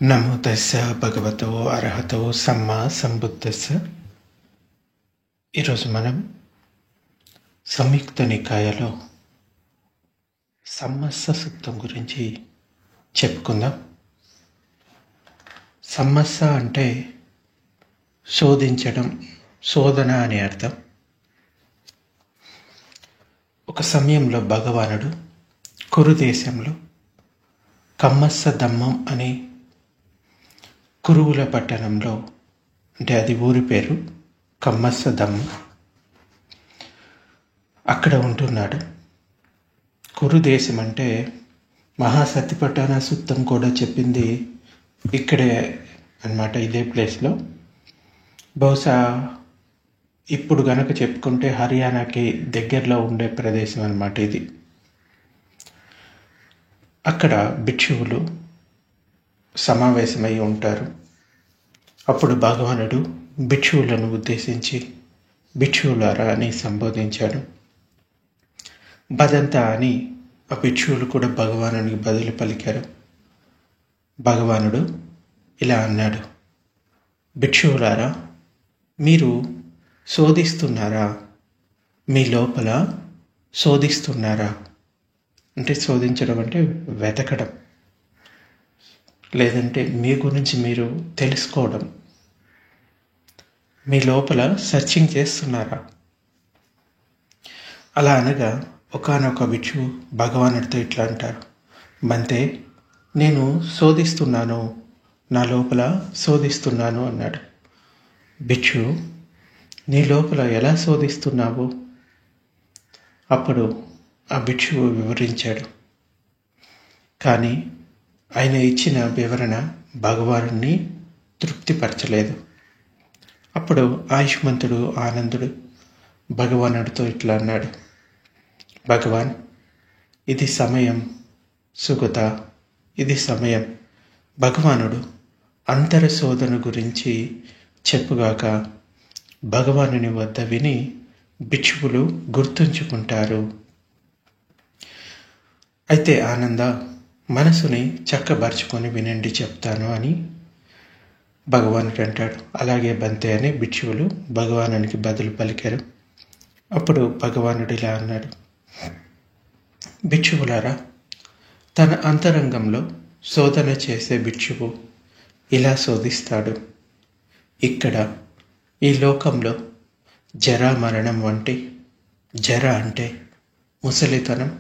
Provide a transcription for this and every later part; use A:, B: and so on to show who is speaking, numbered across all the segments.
A: నమో తస్స భగవతో అర్హతో సమ్మా సంబుద్ధస్స. ఈరోజు మనం సంయుక్త నికాయలో సమ్మస్స సూక్తం గురించి చెప్పుకుందాం. సమ్మస్స అంటే శోధించడం, శోధన అని అర్థం. ఒక సమయంలో భగవానుడు కురు దేశంలో కమ్మస్స దమ్మం అనే కురువుల పట్టణంలో, అంటే అది ఊరి పేరు కమ్మస్స దమ్మం, అక్కడ ఉంటున్నాడు. కురు దేశం అంటే మహాసతిపట్టణ సూక్తం కూడా చెప్పింది ఇక్కడే అన్నమాట, ఇదే ప్లేస్లో. బహుశా ఇప్పుడు గనక చెప్పుకుంటే హర్యానాకి దగ్గరలో ఉండే ప్రదేశం అన్నమాట ఇది. అక్కడ భిక్షువులు సమావేశమై ఉంటారు. అప్పుడు భగవానుడు భిక్షువులను ఉద్దేశించి భిక్షువులారా అని సంబోధించాడు. బదంతా అని ఆ భిక్షువులు కూడా భగవానునికి బదులు పలికారు. భగవానుడు ఇలా అన్నాడు, భిక్షువులారా, మీరు శోధిస్తున్నారా? మీ లోపల శోధిస్తున్నారా? అంటే శోధించడం అంటే వెతకడం, లేదంటే మీ గురించి మీరు తెలుసుకోవడం. మీ లోపల సెర్చింగ్ చేస్తున్నారా? అలా అనగా ఒకానొక భిక్షువు భగవానుడితో ఇట్లా అంటారు, బంతే, నేను శోధిస్తున్నాను, నా లోపల శోధిస్తున్నాను అన్నాడు. భిక్షువు, నీ లోపల ఎలా శోధిస్తున్నావు? అప్పుడు ఆ భిక్షువు వివరించాడు. కానీ ఆయన ఇచ్చిన వివరణ భగవానుడిని తృప్తిపరచలేదు. అప్పుడు ఆయుష్మంతుడు ఆనందుడు భగవానుడితో ఇట్లా అన్నాడు, భగవాన్, ఇది సమయం, సుగత, ఇది సమయం. భగవానుడు అంతర శోధన గురించి చెప్పుగాక భగవానుని వద్ద విని భిక్షువులు గుర్తుంచుకుంటారు. అయితే ఆనంద, మనసుని చక్కబరుచుకొని వినండి, చెప్తాను అని భగవానుడు అంటాడు. అలాగే బంతే అని భిక్షువులు భగవానునికి బదులు పలికారు. అప్పుడు భగవానుడు ఇలా అన్నాడు, భిక్షువులారా, తన అంతరంగంలో శోధన చేసే భిక్షువు ఇలా శోధిస్తాడు. ఇక్కడ ఈ లోకంలో జరా మరణం వంటి, జర అంటే ముసలితనం,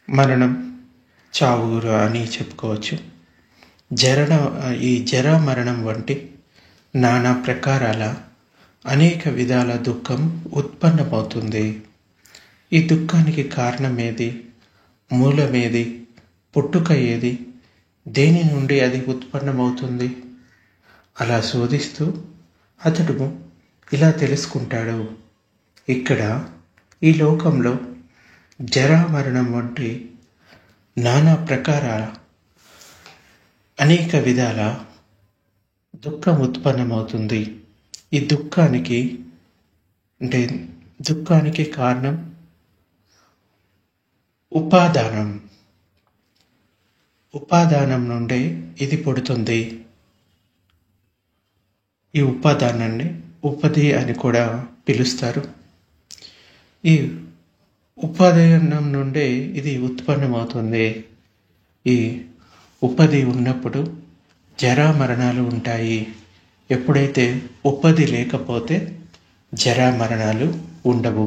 A: మరణం చావురు అని చెప్పుకోవచ్చు. ఈ జరా మరణం వంటి నానా ప్రకారాల అనేక విధాల దుఃఖం ఉత్పన్నమవుతుంది. ఈ దుఃఖానికి కారణమేది, మూలమేది, పుట్టుక ఏది, దేని నుండి అది ఉత్పన్నమవుతుంది? అలా శోధిస్తూ అతడు ఇలా తెలుసుకుంటాడు, ఇక్కడ ఈ లోకంలో జరా మరణం వంటి నానా ప్రకారాల అనేక విధాల దుఃఖం ఉత్పన్నమవుతుంది. ఈ దుఃఖానికి కారణం ఉపాదానం నుండే ఇది పుడుతుంది. ఈ ఉపాదానాన్ని ఉపది అని కూడా పిలుస్తారు. ఈ ఉపాదానం నుండే ఇది ఉత్పన్నమవుతుంది. ఈ ఉపది ఉన్నప్పుడు జరా మరణాలు ఉంటాయి. ఎప్పుడైతే ఉపది లేకపోతే జరా మరణాలు ఉండవు.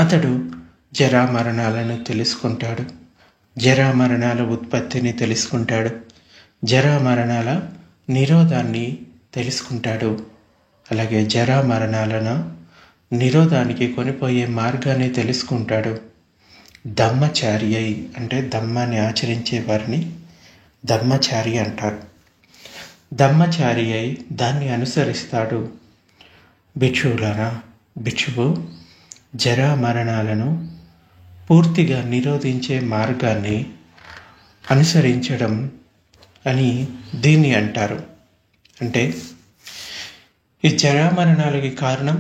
A: అతడు జరా మరణాలను తెలుసుకుంటాడు, జరా మరణాల ఉత్పత్తిని తెలుసుకుంటాడు, జరా మరణాల నిరోధాన్ని తెలుసుకుంటాడు. అలాగే జరా మరణాలను నిరోధానికి కొనిపోయే మార్గాన్ని తెలుసుకుంటాడు. ధమ్మచార్య అంటే ధమ్మాన్ని ఆచరించే వారిని ధమ్మచారి అంటారు. ధమ్మచారి అయి దాన్ని అనుసరిస్తాడు. భిక్షువులారా, భిక్షువు జరా మరణాలను పూర్తిగా నిరోధించే మార్గాన్ని అనుసరించడం అని దీన్ని అంటారు. అంటే ఈ జరా మరణాలకి కారణం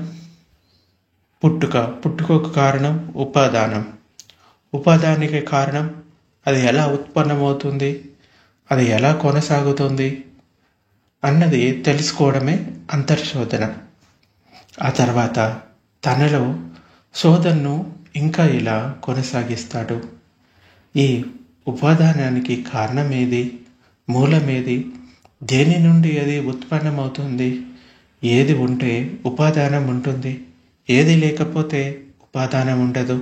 A: పుట్టుకకు కారణం ఉపాదానం, ఉపాదానికి కారణం అది ఎలా ఉత్పన్నమవుతుంది, అది ఎలా కొనసాగుతుంది అన్నది తెలుసుకోవడమే అంతర్శోధన. ఆ తర్వాత తనలో శోధనను ఇంకా ఇలా కొనసాగిస్తాడు. ఈ ఉపాదానానికి కారణమేది, మూలమేది, దేని నుండి అది ఉత్పన్నమవుతుంది, ఏది ఉంటే ఉపాదానం ఉంటుంది, ఏది లేకపోతే ఉపాదానం ఉండదు.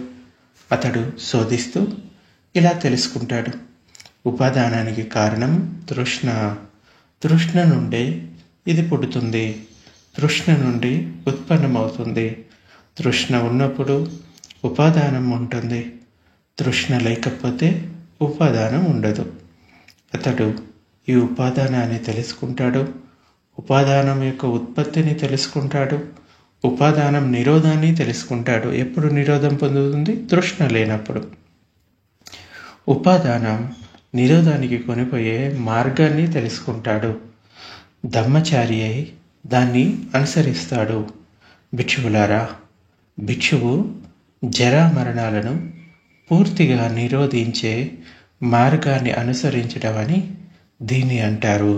A: అతడు శోధిస్తూ ఇలా తెలుసుకుంటాడు. ఉపాదానానికి కారణం తృష్ణ. తృష్ణ నుండే ఇది పుడుతుంది, తృష్ణ నుండి ఉత్పన్నమవుతుంది. తృష్ణ ఉన్నప్పుడు ఉపాదానం ఉంటుంది, తృష్ణ లేకపోతే ఉపాదానం ఉండదు. అతడు ఈ ఉపాదానాన్ని తెలుసుకుంటాడు, ఉపాదానం యొక్క ఉత్పత్తిని తెలుసుకుంటాడు, ఉపాదానం నిరోధాన్ని తెలుసుకుంటాడు. ఎప్పుడు నిరోధం పొందుతుంది? తృష్ణ లేనప్పుడు. ఉపాదానం నిరోధానికి కొనిపోయే మార్గాన్ని తెలుసుకుంటాడు. ధమ్మచారి అయి దాన్ని అనుసరిస్తాడు. భిక్షువులారా, భిక్షువు జరామరణాలను పూర్తిగా నిరోధించే మార్గాన్ని అనుసరించడం అని దీన్ని అంటారు.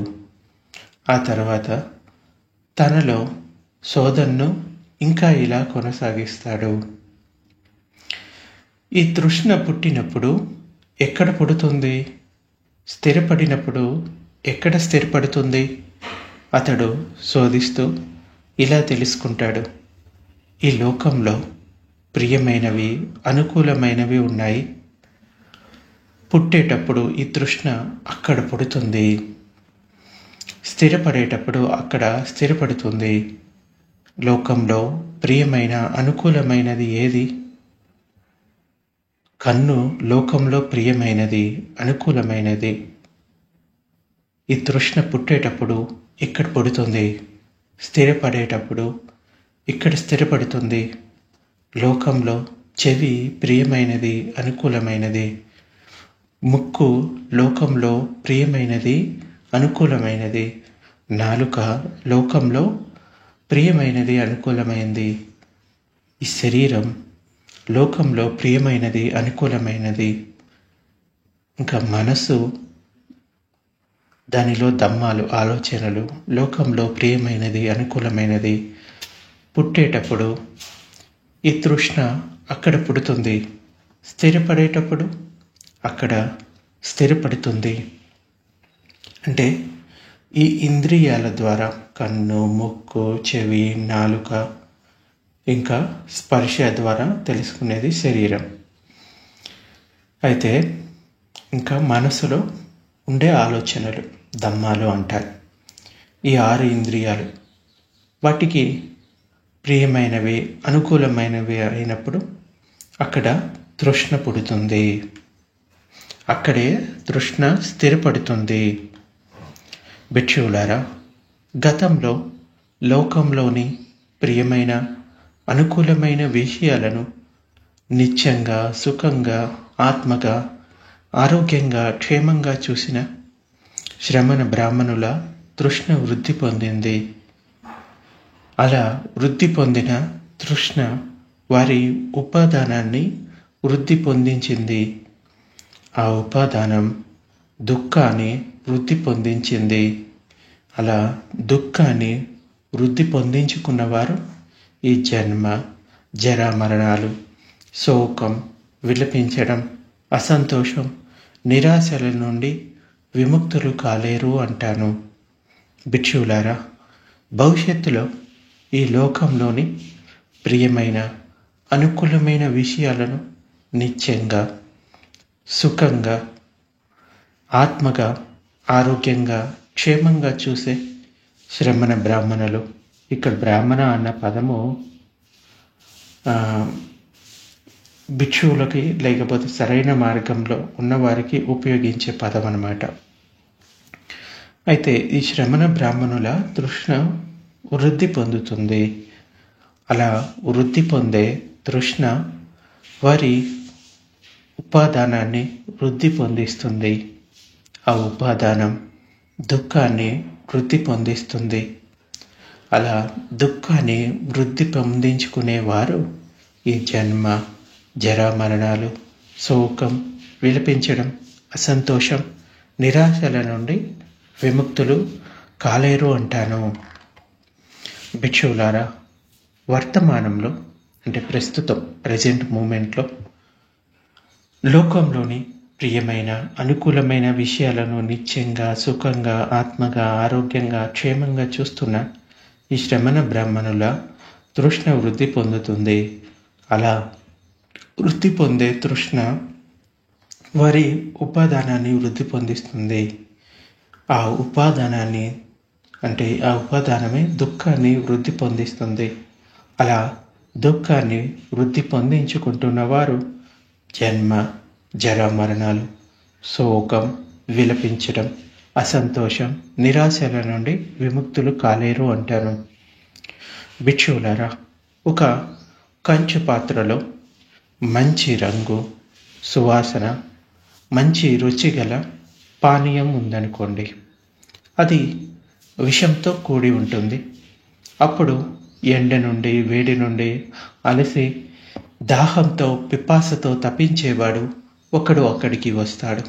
A: ఆ తర్వాత తనలో శోధనను ఇంకా ఇలా కొనసాగిస్తాడు. ఈ తృష్ణ పుట్టినప్పుడు ఎక్కడ పుడుతుంది? స్థిరపడినప్పుడు ఎక్కడ స్థిరపడుతుంది? అతడు శోధిస్తూ ఇలా తెలుసుకుంటాడు. ఈ లోకంలో ప్రియమైనవి, అనుకూలమైనవి ఉన్నాయి. పుట్టేటప్పుడు ఈ తృష్ణ అక్కడ పుడుతుంది, స్థిరపడేటప్పుడు అక్కడ స్థిరపడుతుంది. లోకంలో ప్రియమైన, అనుకూలమైనది ఏది? కన్ను లోకంలో ప్రియమైనది, అనుకూలమైనది. ఈ తృష్ణ పుట్టేటప్పుడు ఇక్కడ పుడుతుంది, స్థిరపడేటప్పుడు ఇక్కడ స్థిరపడుతుంది. లోకంలో చెవి ప్రియమైనది, అనుకూలమైనది. ముక్కు లోకంలో ప్రియమైనది, అనుకూలమైనది. నాలుక లోకంలో ప్రియమైనది, అనుకూలమైనది. ఈ శరీరం లోకంలో ప్రియమైనది, అనుకూలమైనది. ఇంకా మనసు, దానిలో దమ్మాలు, ఆలోచనలు లోకంలో ప్రియమైనది, అనుకూలమైనది. పుట్టేటప్పుడు ఈ తృష్ణ అక్కడ పుడుతుంది, స్థిరపడేటప్పుడు అక్కడ స్థిరపడుతుంది. అంటే ఈ ఇంద్రియాల ద్వారా కన్ను, ముక్కు, చెవి, నాలుక ఇంకా స్పర్శ ద్వారా తెలుసుకునేది శరీరం. అయితే ఇంకా మనసులో ఉండే ఆలోచనలు, దమ్మాలు అంటారు. ఈ 6 ఇంద్రియాలు, వాటికి ప్రియమైనవి, అనుకూలమైనవి అయినప్పుడు అక్కడ తృష్ణ పుడుతుంది, అక్కడే తృష్ణ స్థిరపడుతుంది. భిక్షువులారా, గతంలో లోకంలోని ప్రియమైన, అనుకూలమైన విషయాలను నిత్యంగా, సుఖంగా, ఆత్మగా, ఆరోగ్యంగా, క్షేమంగా చూసిన శ్రమణ బ్రాహ్మణుల తృష్ణ వృద్ధి పొందింది. అలా వృద్ధి పొందిన తృష్ణ వారి ఉపాదానాన్ని వృద్ధి పొందించింది. ఆ ఉపాదానం దుఃఖాన్ని వృద్ధి పొందించింది. అలా దుఃఖాన్ని వృద్ధి పొందించుకున్నవారు ఈ జన్మ, జరామరణాలు, శోకం, విలపించడం, అసంతోషం, నిరాశల నుండి విముక్తులు కాలేరు అంటాను. భిక్షువులారా, భవిష్యత్తులో ఈ లోకంలోని ప్రియమైన, అనుకూలమైన విషయాలను నిత్యంగా, సుఖంగా, ఆత్మగా, ఆరోగ్యంగా, క్షేమంగా చూసే శ్రమణ బ్రాహ్మణులు. ఇక్కడ బ్రాహ్మణ అన్న పదము భిక్షువులకి లేకపోతే సరైన మార్గంలో ఉన్నవారికి ఉపయోగించే పదం అన్నమాట. అయితే ఈ శ్రమణ బ్రాహ్మణుల తృష్ణ వృద్ధి పొందుతుంది. అలా వృద్ధి పొందే తృష్ణ వారి ఉపాదానాన్ని వృద్ధి పొందిస్తుంది. ఆ ఉపాదానం దుఃఖాన్ని వృద్ధి పొందిస్తుంది. అలా దుఃఖాన్ని వృద్ధి పొందించుకునేవారు ఈ జన్మ, జరామరణాలు, శోకం, విలపించడం, అసంతోషం, నిరాశల నుండి విముక్తులు కాలేరు అంటాను. భిక్షువులారా, వర్తమానంలో అంటే ప్రస్తుతం ప్రజెంట్ మూమెంట్లో లోకంలోని ప్రియమైన అనుకూలమైన విషయాలను నిత్యంగా సుఖంగా ఆత్మగా ఆరోగ్యంగా క్షేమంగా చూస్తున్న ఈ శ్రమణ బ్రాహ్మణుల తృష్ణ వృద్ధి పొందుతుంది. అలా వృద్ధి పొందే తృష్ణ వారి ఉపాదానాన్ని వృద్ధి పొందిస్తుంది. ఆ ఉపాదానమే దుఃఖాన్ని వృద్ధి పొందిస్తుంది. అలా దుఃఖాన్ని వృద్ధి పొందించుకుంటున్న వారు జన్మ జరా మరణాలు, శోకం, విలపించడం, అసంతోషం, నిరాశల నుండి విముక్తులు కాలేరు అంటాను. భిక్షువులారా, ఒక కంచు పాత్రలో మంచి రంగు, సువాసన, మంచి రుచిగల పానీయం ఉందనుకోండి. అది విషంతో కూడి ఉంటుంది. అప్పుడు ఎండ నుండి వేడి నుండి అలసి దాహంతో పిపాసతో తపించేవాడు ఒకడు అక్కడికి వస్తాడు.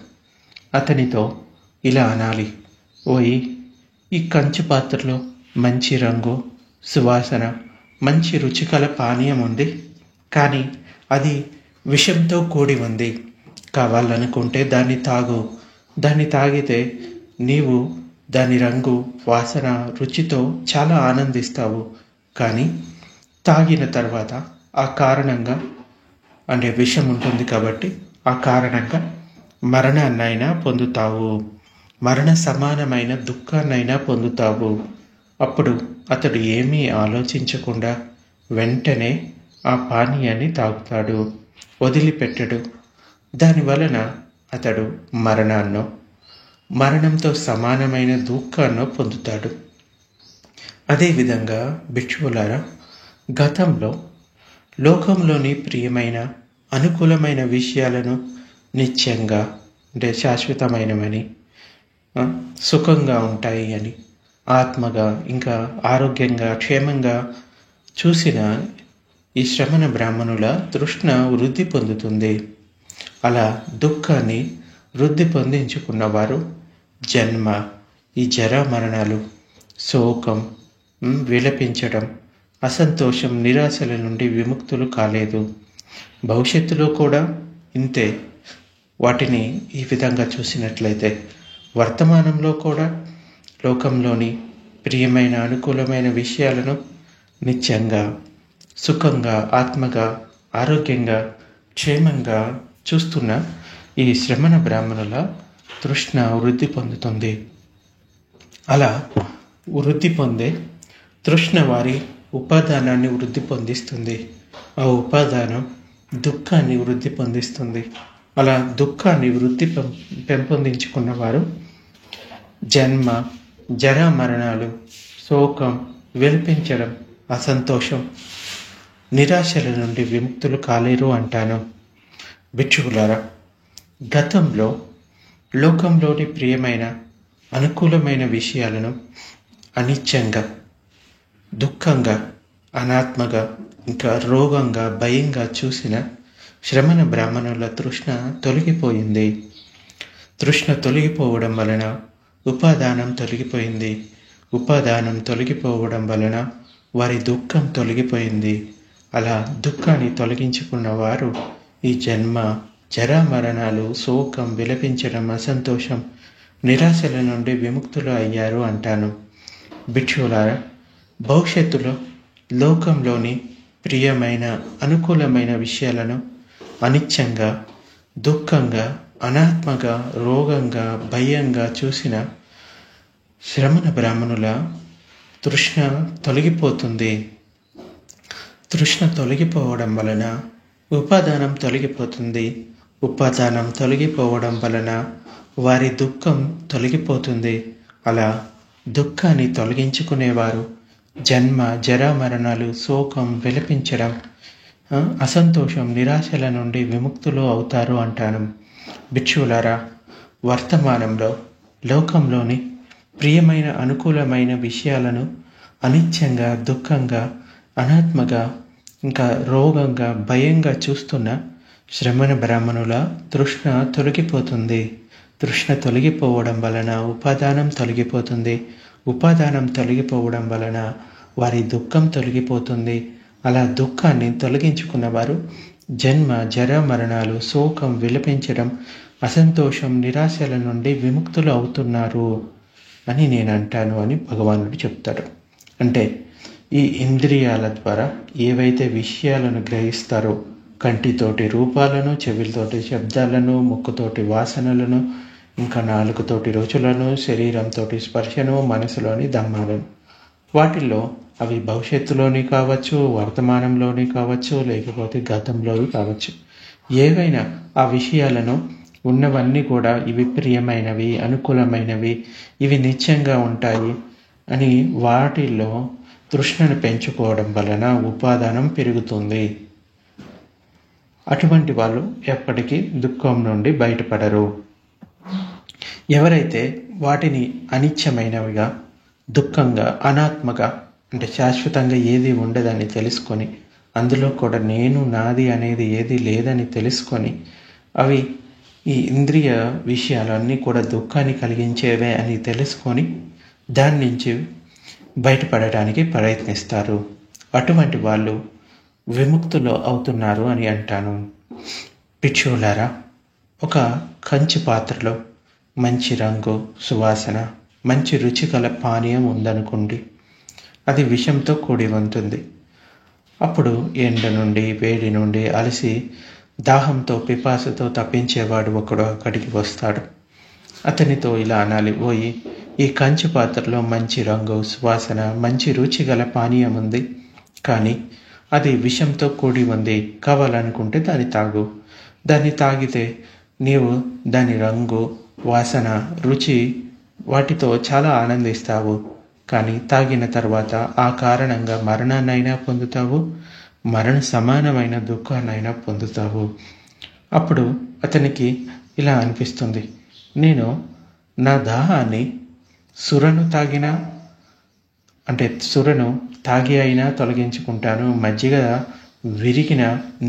A: అతనితో ఇలా అనాలి, ఓయ్, ఈ కంచు పాత్రలో మంచి రంగు, సువాసన, మంచి రుచికల పానీయం ఉంది, కానీ అది విషంతో కూడి ఉంది. కావాలనుకుంటే దాన్ని తాగు. దాన్ని తాగితే నీవు దాని రంగు, వాసన, రుచితో చాలా ఆనందిస్తావు. కానీ తాగిన తర్వాత ఆ కారణంగా అంటే విషం ఉంటుంది కాబట్టి ఆ కారణంగా మరణాన్నైనా పొందుతావు, మరణ సమానమైన దుఃఖాన్నైనా పొందుతావు. అప్పుడు అతడు ఏమీ ఆలోచించకుండా వెంటనే ఆ పానీయాన్ని తాగుతాడు, వదిలిపెట్టడు. దానివలన అతడు మరణంతో సమానమైన దుఃఖాన్ని పొందుతాడు. అదేవిధంగా భిక్షువులారా, గతంలో లోకంలోని ప్రియమైన అనుకూలమైన విషయాలను నిత్యంగా అంటే శాశ్వతమైనవని, సుఖంగా ఉంటాయి అని, ఆత్మగా ఇంకా ఆరోగ్యంగా క్షేమంగా చూసిన ఈ శ్రమణ బ్రాహ్మణుల తృష్ణ వృద్ధి పొందుతుంది. అలా దుఃఖాన్ని వృద్ధి పొందించుకున్నవారు జన్మ, ఈ జరా మరణాలు, శోకం, విలపించడం, అసంతోషం, నిరాశల నుండి విముక్తులు కాలేదు. భవిష్యత్తులో కూడా ఇంతే. వాటిని ఈ విధంగా చూసినట్లయితే వర్తమానంలో కూడా లోకంలోని ప్రియమైన అనుకూలమైన విషయాలను నిత్యంగా సుఖంగా ఆత్మగా ఆరోగ్యంగా క్షేమంగా చూస్తున్న ఈ శ్రమణ బ్రాహ్మణుల తృష్ణ వృద్ధి పొందుతుంది. అలా వృద్ధి పొందే తృష్ణ వారి ఉపాదానాన్ని వృద్ధి పొందిస్తుంది. ఆ ఉపాదానం దుఃఖాన్ని వృద్ధి పొందిస్తుంది. అలా దుఃఖాన్ని వృద్ధి పెంపొందించుకున్న వారు జన్మ జరా మరణాలు, శోకం, విలపించడం, అసంతోషం, నిరాశల నుండి విముక్తులు కాలేరు అంటాను. భిక్షువులారా, గతంలో లోకంలోని ప్రియమైన అనుకూలమైన విషయాలను అనిత్యంగా, దుఃఖంగా, అనాత్మగా, ఇంకా రోగంగా, భయంగా చూసిన శ్రమణ బ్రాహ్మణుల తృష్ణ తొలగిపోయింది. తృష్ణ తొలగిపోవడం వలన ఉపాదానం తొలగిపోయింది. ఉపాదానం తొలగిపోవడం వలన వారి దుఃఖం తొలగిపోయింది. అలా దుఃఖాన్ని తొలగించుకున్న వారు ఈ జన్మ జరా మరణాలు, శోకం, విలపించడం, అసంతోషం, నిరాశల నుండి విముక్తులు అయ్యారు అంటాను. భిక్షువులారా, భవిష్యత్తులో లోకంలోని ప్రియమైన అనుకూలమైన విషయాలను అనిత్యంగా, దుఃఖంగా, అనాత్మగా, రోగంగా, భయంగా చూసిన శ్రమణ బ్రాహ్మణుల తృష్ణ తొలగిపోతుంది. తృష్ణ తొలగిపోవడం వలన ఉపాదానం తొలగిపోతుంది. ఉపాదానం తొలగిపోవడం వలన వారి దుఃఖం తొలగిపోతుంది. అలా దుఃఖాన్ని తొలగించుకునేవారు జన్మ జరా మరణాలు, శోకం, విలపించడం, అసంతోషం, నిరాశల నుండి విముక్తులు అవుతారు అంటాను. భిక్షువులారా, వర్తమానంలో లోకంలోని ప్రియమైన అనుకూలమైన విషయాలను అనిత్యంగా, దుఃఖంగా, అనాత్మగా, ఇంకా రోగంగా, భయంగా చూస్తున్న శ్రమణ బ్రాహ్మణుల తృష్ణ తొలగిపోతుంది. తృష్ణ తొలగిపోవడం వలన ఉపాదానం తొలగిపోతుంది. ఉపాదానం తొలగిపోవడం వలన వారి దుఃఖం తొలగిపోతుంది. అలా దుఃఖాన్ని తొలగించుకున్నవారు జన్మ జర మరణాలు, శోకం, విలపించడం, అసంతోషం, నిరాశల నుండి విముక్తులు అవుతున్నారు అని నేను అంటాను అని భగవానుడు చెప్తాడు. అంటే ఈ ఇంద్రియాల ద్వారా ఏవైతే విషయాలను గ్రహిస్తారో, కంటితోటి రూపాలను, చెవులతోటి శబ్దాలను, ముక్కుతోటి వాసనలను, ఇంకా నాలుగుతోటి రుచులను, శరీరంతో స్పర్శను, మనసులోని ధమ్మాలను, వాటిల్లో అవి భవిష్యత్తులోని కావచ్చు, వర్తమానంలోని కావచ్చు, లేకపోతే గతంలోని కావచ్చు, ఏవైనా ఆ విషయాలను ఉన్నవన్నీ కూడా ఇవి ప్రియమైనవి, అనుకూలమైనవి, ఇవి నిత్యంగా ఉంటాయి అని వాటిల్లో తృష్ణను పెంచుకోవడం వలన ఉపాదానం పెరుగుతుంది. అటువంటి వాళ్ళు ఎప్పటికీ దుఃఖం నుండి బయటపడరు. ఎవరైతే వాటిని అనిత్యమైనవిగా, దుఃఖంగా, అనాత్మగా, అంటే శాశ్వతంగా ఏది ఉండదని తెలుసుకొని, అందులో కూడా నేను, నాది అనేది ఏది లేదని తెలుసుకొని, అవి ఈ ఇంద్రియ విషయాలన్నీ కూడా దుఃఖాన్ని కలిగించేవే అని తెలుసుకొని దాని నుంచి బయటపడటానికి ప్రయత్నిస్తారు. అటువంటి వాళ్ళు విముక్తులు అవుతున్నారు అని అంటాను. భిక్షువులారా, ఒక కంచు పాత్రలో మంచి రంగు, సువాసన, మంచి రుచి గల పానీయం ఉందనుకోండి. అది విషంతో కూడి ఉంటుంది. అప్పుడు ఎండ నుండి, వేడి నుండి అలసి దాహంతో, పిపాసతో తప్పించేవాడు ఒకడు అక్కడికి వస్తాడు. అతనితో ఇలా అనాలి, ఓయి, ఈ కంచు పాత్రలో మంచి రంగు, సువాసన, మంచి రుచి గల పానీయం ఉంది, కానీ అది విషంతో కూడి ఉంది. కావాలనుకుంటే దాన్ని తాగు. దాన్ని తాగితే నీవు దాని రంగు, వాసన, రుచి వాటితో చాలా ఆనందిస్తావు. కానీ తాగిన తర్వాత ఆ కారణంగా మరణాన్నైనా పొందుతావు, మరణ సమానమైన దుఃఖాన్నైనా పొందుతావు. అప్పుడు అతనికి ఇలా అనిపిస్తుంది, నేను నా దాహాన్ని సురను తాగి అయినా తొలగించుకుంటాను, మజ్జిగ విరిగిన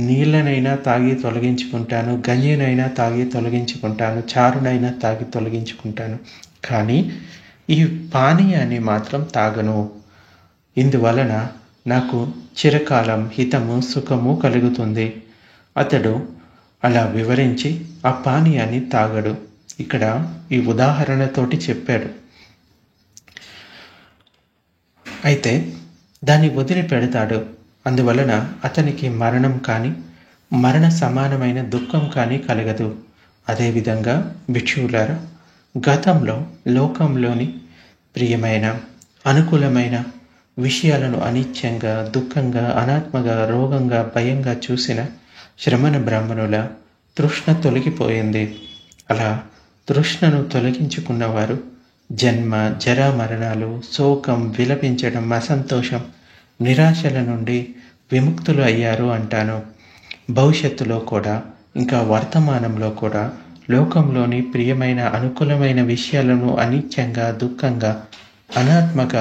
A: నీళ్ళనైనా తాగి తొలగించుకుంటాను, గంజినైనా తాగి తొలగించుకుంటాను, చారునైనా తాగి తొలగించుకుంటాను, కానీ ఈ పానీయాన్ని మాత్రం తాగను. ఇందువలన నాకు చిరకాలం హితము, సుఖము కలుగుతుంది. అతడు అలా వివరించి ఆ పానీయాన్ని తాగడు. ఇక్కడ ఈ ఉదాహరణతోటి చెప్పాడు. అయితే దాన్ని వదిలిపెడతాడు. అందువలన అతనికి మరణం కానీ, మరణ సమానమైన దుఃఖం కానీ కలగదు. అదేవిధంగా భిక్షువులారా, గతంలో లోకంలోని ప్రియమైన, అనుకూలమైన విషయాలను అనిత్యంగా, దుఃఖంగా, అనాత్మగా, రోగంగా, భయంగా చూసిన శ్రమణ బ్రాహ్మణుల తృష్ణ తొలగిపోయింది. అలా తృష్ణను తొలగించుకున్నవారు జన్మ జర మరణాలు, శోకం, విలపించడం, అసంతోషం, నిరాశల నుండి విముక్తులు అయ్యారు అంటాను. భవిష్యత్తులో కూడా, ఇంకా వర్తమానంలో కూడా లోకంలోని ప్రియమైన, అనుకూలమైన విషయాలను అనిత్యంగా, దుఃఖంగా, అనాత్మక,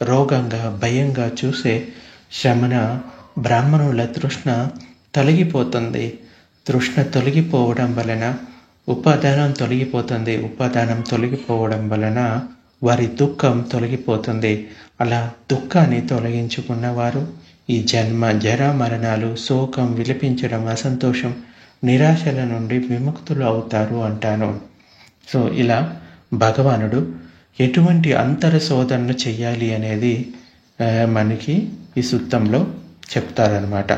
A: రోగంగా, భయంగా చూసే శ్రమణ బ్రాహ్మణుల తృష్ణ తొలగిపోతుంది. తృష్ణ తొలగిపోవడం వలన ఉపాదానం తొలగిపోతుంది. ఉపాదానం తొలగిపోవడం వలన వారి దుఃఖం తొలగిపోతుంది. అలా దుఃఖాన్ని తొలగించుకున్నవారు ఈ జన్మ జర మరణాలు, శోకం, విలపించడం, అసంతోషం, నిరాశల నుండి విముక్తులు అవుతారు అంటాను. సో ఇలా భగవానుడు ఎటువంటి అంతర శోధనలు చెయ్యాలి అనేది మనకి ఈ సూక్తంలో చెప్తారనమాట.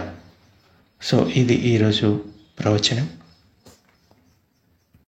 A: సో ఇది ఈరోజు ప్రవచనం.